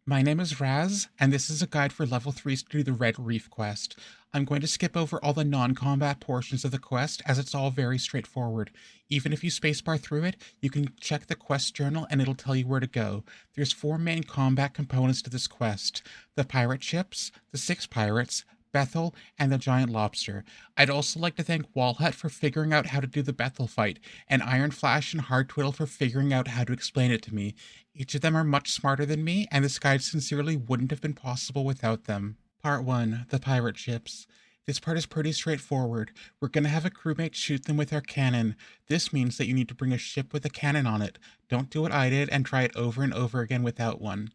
My name is Raz, and this is a guide for level 3s to do the Red Reef quest. I'm going to skip over all the non-combat portions of the quest as it's all very straightforward. Even if you spacebar through it, you can check the quest journal and it'll tell you where to go. There's 4 main combat components to this quest: the pirate ships, the 6 pirates, Bethel, and the giant lobster. I'd also like to thank Walhut for figuring out how to do the Bethel fight, and Iron Flash and Hard Twiddle for figuring out how to explain it to me. Each of them are much smarter than me, and this guide sincerely wouldn't have been possible without them. Part 1. The Pirate Ships. This part is pretty straightforward. We're going to have a crewmate shoot them with our cannon. This means that you need to bring a ship with a cannon on it. Don't do what I did and try it over and over again without one.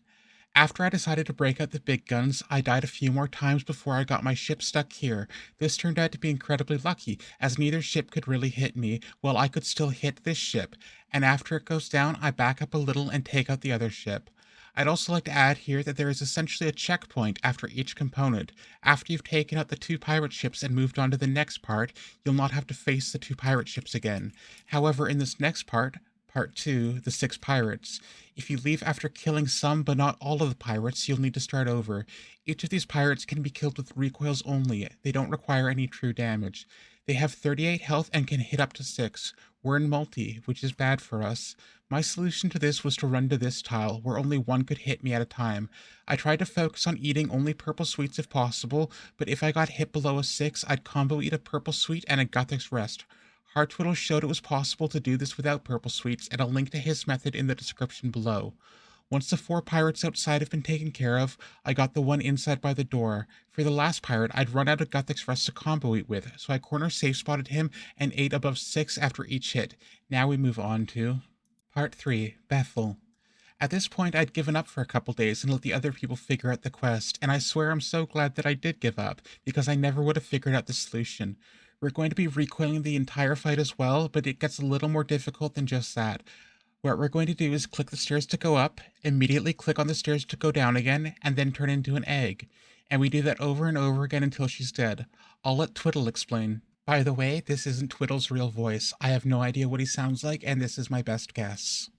After I decided to break out the big guns, I died a few more times before I got my ship stuck here. This turned out to be incredibly lucky, as neither ship could really hit me, while I could still hit this ship, and after it goes down, I back up a little and take out the other ship. I'd also like to add here that there is essentially a checkpoint after each component. After you've taken out the 2 pirate ships and moved on to the next part, you'll not have to face the 2 pirate ships again. However, in this next part, Part 2, the 6 pirates. If you leave after killing some but not all of the pirates, you'll need to start over. Each of these pirates can be killed with recoils only. They don't require any true damage. They have 38 health and can hit up to 6. We're in multi, which is bad for us. My solution to this was to run to this tile, where only one could hit me at a time. I tried to focus on eating only purple sweets if possible, but if I got hit below a 6, I'd combo eat a purple sweet and a Guthix rest. Hard Twiddle showed it was possible to do this without purple sweets, and I'll link to his method in the description below. Once the 4 pirates outside have been taken care of, I got the one inside by the door. For the last pirate, I'd run out of Guthix rest to combo eat with, so I corner safe spotted him and ate above 6 after each hit. Now we move on to Part 3, Bethel. At this point, I'd given up for a couple days and let the other people figure out the quest, and I swear I'm so glad that I did give up, because I never would have figured out the solution. We're going to be recoiling the entire fight as well, but it gets a little more difficult than just that. What we're going to do is click the stairs to go up, immediately click on the stairs to go down again, and then turn into an egg. And we do that over and over again until she's dead. I'll let Twiddle explain. By the way, this isn't Twiddle's real voice. I have no idea what he sounds like, and this is my best guess.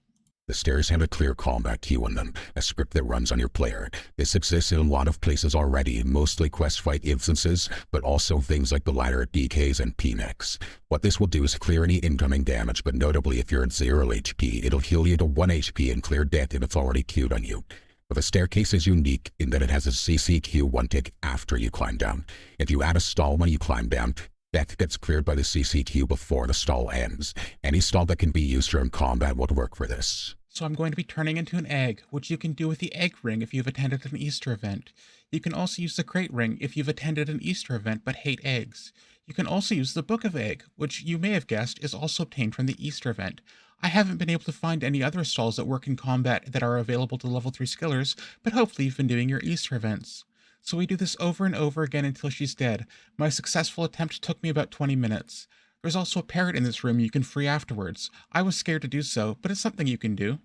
The stairs have a clear callback queue on them, a script that runs on your player. This exists in a lot of places already, mostly quest fight instances, but also things like the ladder, DKs, and PMEX. What this will do is clear any incoming damage, but notably if you're at 0 HP, it'll heal you to 1 HP and clear death if it's already queued on you. But the staircase is unique in that it has a CCQ 1 tick after you climb down. If you add a stall when you climb down, death gets cleared by the CCQ before the stall ends. Any stall that can be used during combat would work for this. So I'm going to be turning into an egg, which you can do with the egg ring if you've attended an Easter event. You can also use the crate ring if you've attended an Easter event but hate eggs. You can also use the Book of Egg, which you may have guessed is also obtained from the Easter event. I haven't been able to find any other stalls that work in combat that are available to level 3 skillers, but hopefully you've been doing your Easter events. So we do this over and over again until she's dead. My successful attempt took me about 20 minutes. There's also a parrot in this room you can free afterwards. I was scared to do so, but it's something you can do.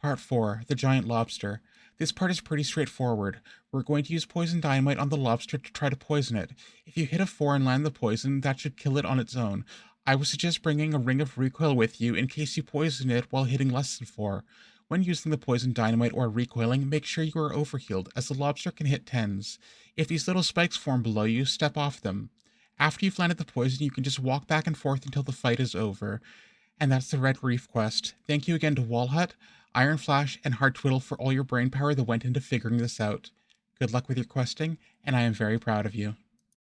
Part 4, the giant lobster. This part is pretty straightforward. We're going to use poison dynamite on the lobster to try to poison it. If you hit a 4 and land the poison, that should kill it on its own. I would suggest bringing a ring of recoil with you in case you poison it while hitting less than 4. When using the poison dynamite or recoiling, make sure you are overhealed, as the lobster can hit 10s. If these little spikes form below you, step off them. After you've landed the poison, you can just walk back and forth until the fight is over. And that's the Red Reef quest. Thank you again to Walhut, Iron Flash, and Hard Twiddle for all your brainpower that went into figuring this out. Good luck with your questing, and I am very proud of you.